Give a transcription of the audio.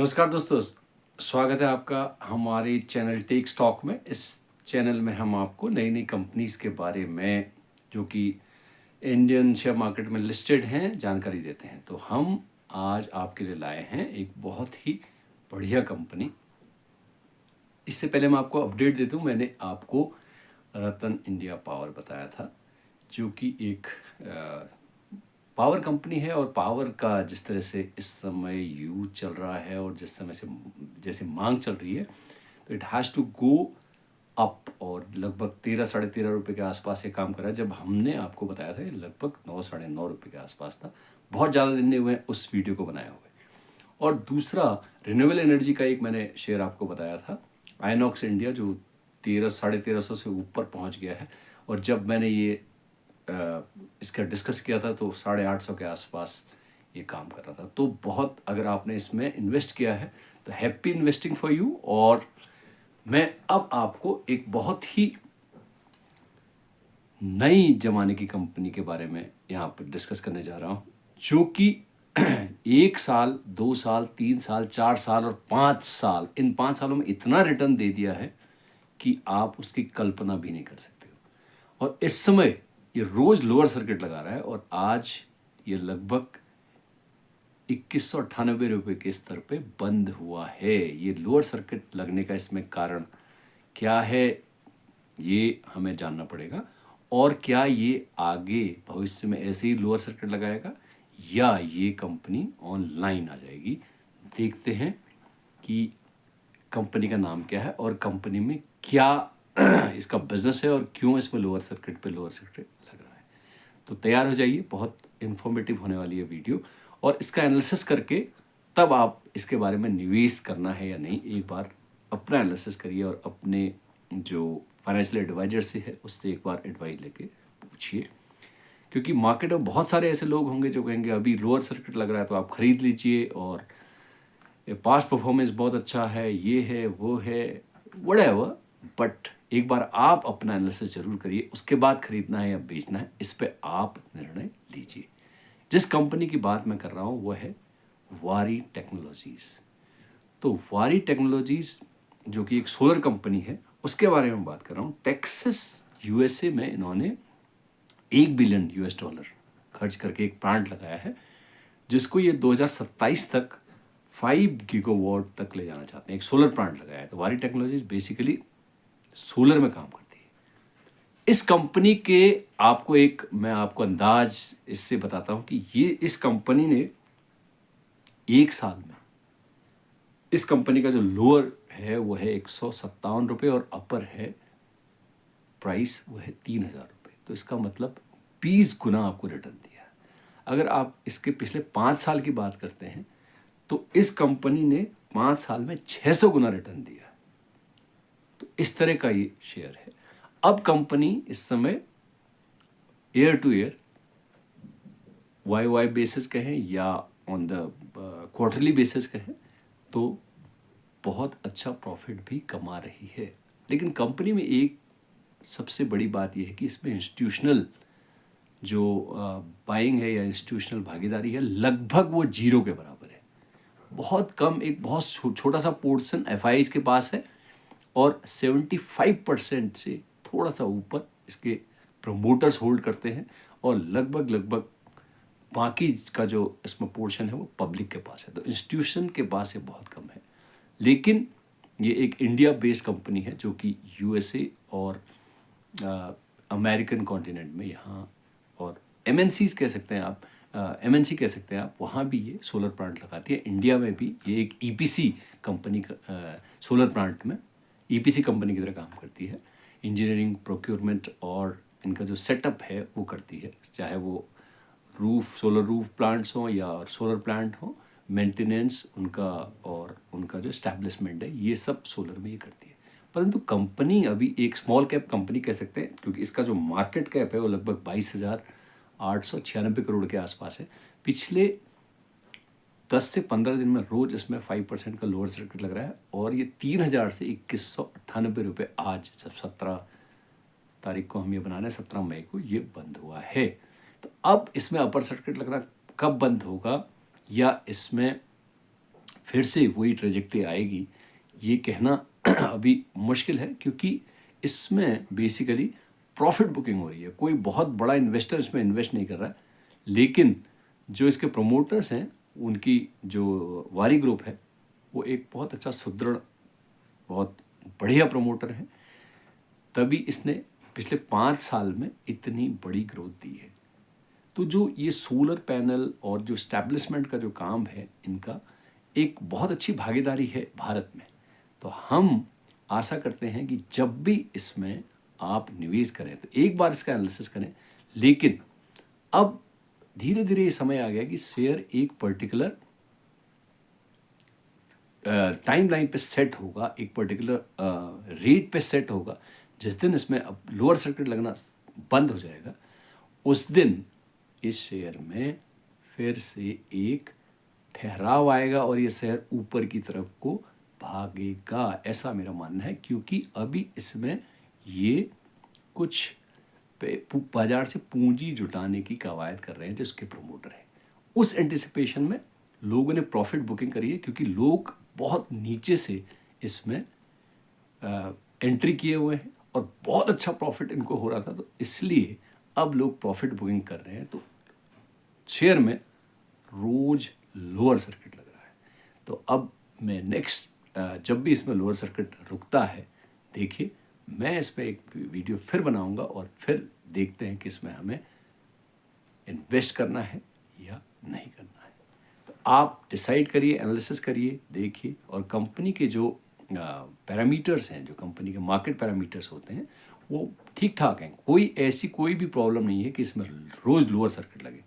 नमस्कार दोस्तों, स्वागत है आपका हमारे चैनल टेक स्टॉक में। इस चैनल में हम आपको नई नई कंपनीज के बारे में जो कि इंडियन शेयर मार्केट में लिस्टेड हैं जानकारी देते हैं। तो हम आज आपके लिए लाए हैं एक बहुत ही बढ़िया कंपनी। इससे पहले मैं आपको अपडेट दे दूं, मैंने आपको रतन इंडिया पावर बताया था जो कि एक पावर कंपनी है। और पावर का जिस तरह से इस समय यूज चल रहा है और जिस समय से जैसे मांग चल रही है, तो it has to go up. और लगभग 13 साढ़े 13 रुपये के आसपास ये काम कर रहा है। जब हमने आपको बताया था ये लगभग 9 साढ़े 9 रुपये के आसपास था। बहुत ज़्यादा दिन नहीं हुए उस वीडियो को बनाए हुए। और दूसरा, रिन्यूएबल एनर्जी का एक मैंने शेयर आपको बताया था, आइनॉक्स इंडिया, जो 13 साढ़े 1300 से ऊपर पहुंच गया है। और जब मैंने ये इसका डिस्कस किया था तो 850 के आसपास ये काम कर रहा था। तो बहुत, अगर आपने इसमें इन्वेस्ट किया है तो हैप्पी इन्वेस्टिंग फॉर यू। और मैं अब आपको एक बहुत ही नई जमाने की कंपनी के बारे में यहाँ पर डिस्कस करने जा रहा हूँ, जो कि 1 साल 2 साल 3 साल 4 साल और 5 साल, इन 5 सालों में इतना रिटर्न दे दिया है कि आप उसकी कल्पना भी नहीं कर सकते हो। और इस समय ये रोज लोअर सर्किट लगा रहा है और आज ये लगभग 2198 रुपये के स्तर पे बंद हुआ है। ये लोअर सर्किट लगने का इसमें कारण क्या है, ये हमें जानना पड़ेगा। और क्या ये आगे भविष्य में ऐसे ही लोअर सर्किट लगाएगा या ये कंपनी ऑनलाइन आ जाएगी। देखते हैं कि कंपनी का नाम क्या है और कंपनी में क्या इसका बिजनेस है और क्यों इसमें लोअर सर्किट पे लोअर सर्किट लग रहा है। तो तैयार हो जाइए, बहुत इन्फॉर्मेटिव होने वाली है वीडियो। और इसका एनालिसिस करके तब आप इसके बारे में निवेश करना है या नहीं, एक बार अपना एनालिसिस करिए और अपने जो फाइनेंशियल एडवाइजर से है उससे एक बार एडवाइस लेके पूछिए। क्योंकि मार्केट में बहुत सारे ऐसे लोग होंगे जो कहेंगे अभी लोअर सर्किट लग रहा है तो आप खरीद लीजिए और पास्ट परफॉर्मेंस बहुत अच्छा है, ये है वो है, व्हाटएवर। बट एक बार आप अपना एनालिसिस जरूर करिए, उसके बाद खरीदना है या बेचना है इस पे आप निर्णय लीजिए। जिस कंपनी की बात मैं कर रहा हूँ वो है वारी टेक्नोलॉजीज। तो वारी टेक्नोलॉजीज जो कि एक सोलर कंपनी है, उसके बारे में बात कर रहा हूँ। टेक्सास यूएसए में इन्होंने $1 बिलियन खर्च करके एक प्लांट लगाया है, जिसको ये 2027 तक 5 गीगावाट तक ले जाना चाहते हैं। एक सोलर प्लांट लगाया है। तो वारी टेक्नोलॉजीज बेसिकली सोलर में काम करती है। इस कंपनी के मैं आपको अंदाज इससे बताता हूं कि ये इस कंपनी ने 1 साल में, इस कंपनी का जो लोअर है वो है 157 रुपये और अपर है प्राइस वो है 3000 रुपये। तो इसका मतलब 20 गुना आपको रिटर्न दिया है। अगर आप इसके पिछले 5 साल की बात करते हैं तो इस कंपनी ने 5 साल में 600 गुना रिटर्न दिया। तो इस तरह का ये शेयर है। अब कंपनी इस समय year to year Y basis कहें या ऑन द क्वार्टरली बेसिस कहें तो बहुत अच्छा प्रॉफिट भी कमा रही है। लेकिन कंपनी में एक सबसे बड़ी बात यह है कि इसमें इंस्टीट्यूशनल जो बाइंग है या इंस्टीट्यूशनल भागीदारी है लगभग वो 0 के बराबर है। बहुत कम, एक बहुत छोटा सा पोर्शन एफआईज के पास है और 75% से थोड़ा सा ऊपर इसके प्रमोटर्स होल्ड करते हैं और लगभग बाकी का जो इसमें पोर्शन है वो पब्लिक के पास है। तो इंस्टीट्यूशन के पास ये बहुत कम है। लेकिन ये एक इंडिया बेस्ड कंपनी है जो कि यूएसए और अमेरिकन कॉन्टिनेंट में यहाँ, और एमएनसीज कह सकते हैं आप, एमएनसी कह सकते हैं आप, वहाँ भी ये सोलर प्लांट लगाती है। इंडिया में भी ये एक ईपीसी कंपनी का सोलर प्लांट में ईपीसी कंपनी की तरह काम करती है। इंजीनियरिंग, प्रोक्योरमेंट और इनका जो सेटअप है वो करती है। चाहे वो सोलर रूफ प्लांट्स हों या सोलर प्लांट हो, मेंटेनेंस उनका और उनका जो एस्टैब्लिशमेंट है ये सब सोलर में ही करती है। परंतु कंपनी अभी एक स्मॉल कैप कंपनी कह सकते हैं, क्योंकि इसका जो मार्केट कैप है वो लगभग 22,896 करोड़ के आसपास है। पिछले 10 से 15 दिन में रोज इसमें 5% का लोअर सर्किट लग रहा है और ये 3000 से 2198 रुपये आज, जब 17 तारीख को हम ये बना रहे हैं, 17 मई को ये बंद हुआ है। तो अब इसमें अपर सर्किट लगना कब बंद होगा या इसमें फिर से वही ट्रेजेक्टरी आएगी ये कहना अभी मुश्किल है, क्योंकि इसमें बेसिकली प्रॉफिट बुकिंग हो रही है। कोई बहुत बड़ा इन्वेस्टर इसमें इन्वेस्ट नहीं कर रहा है, लेकिन जो इसके प्रमोटर्स हैं, उनकी जो वारी ग्रुप है, वो एक बहुत अच्छा सुदृढ़, बहुत बढ़िया प्रमोटर है, तभी इसने पिछले 5 साल में इतनी बड़ी ग्रोथ दी है। तो जो ये सोलर पैनल और जो स्टैब्लिशमेंट का जो काम है इनका, एक बहुत अच्छी भागीदारी है भारत में। तो हम आशा करते हैं कि जब भी इसमें आप निवेश करें तो एक बार इसका एनालिसिस करें, लेकिन अब धीरे धीरे ये समय आ गया कि शेयर एक पर्टिकुलर टाइम लाइन पे सेट होगा, एक पर्टिकुलर रेट पे सेट होगा। जिस दिन इसमें अब लोअर सर्किट लगना बंद हो जाएगा, उस दिन इस शेयर में फिर से एक ठहराव आएगा और ये शेयर ऊपर की तरफ को भागेगा, ऐसा मेरा मानना है। क्योंकि अभी इसमें ये कुछ बाजार से पूंजी जुटाने की कवायद कर रहे हैं जिसके प्रमोटर हैं। उस एंटिसिपेशन में लोगों ने प्रॉफिट बुकिंग करी है, क्योंकि लोग बहुत नीचे से इसमें एंट्री किए हुए हैं और बहुत अच्छा प्रॉफिट इनको हो रहा था, तो इसलिए अब लोग प्रॉफिट बुकिंग कर रहे हैं। तो शेयर में रोज लोअर सर्किट लग रहा है। तो अब मैं नेक्स्ट जब भी इसमें लोअर सर्किट रुकता है, देखिए मैं इस पर एक वीडियो फिर बनाऊंगा और फिर देखते हैं कि इसमें हमें इन्वेस्ट करना है या नहीं करना है। तो आप डिसाइड करिए, एनालिसिस करिए, देखिए, और कंपनी के जो पैरामीटर्स हैं, जो कंपनी के मार्केट पैरामीटर्स होते हैं, वो ठीक ठाक हैं। कोई भी प्रॉब्लम नहीं है कि इसमें रोज़ लोअर सर्किट लगे।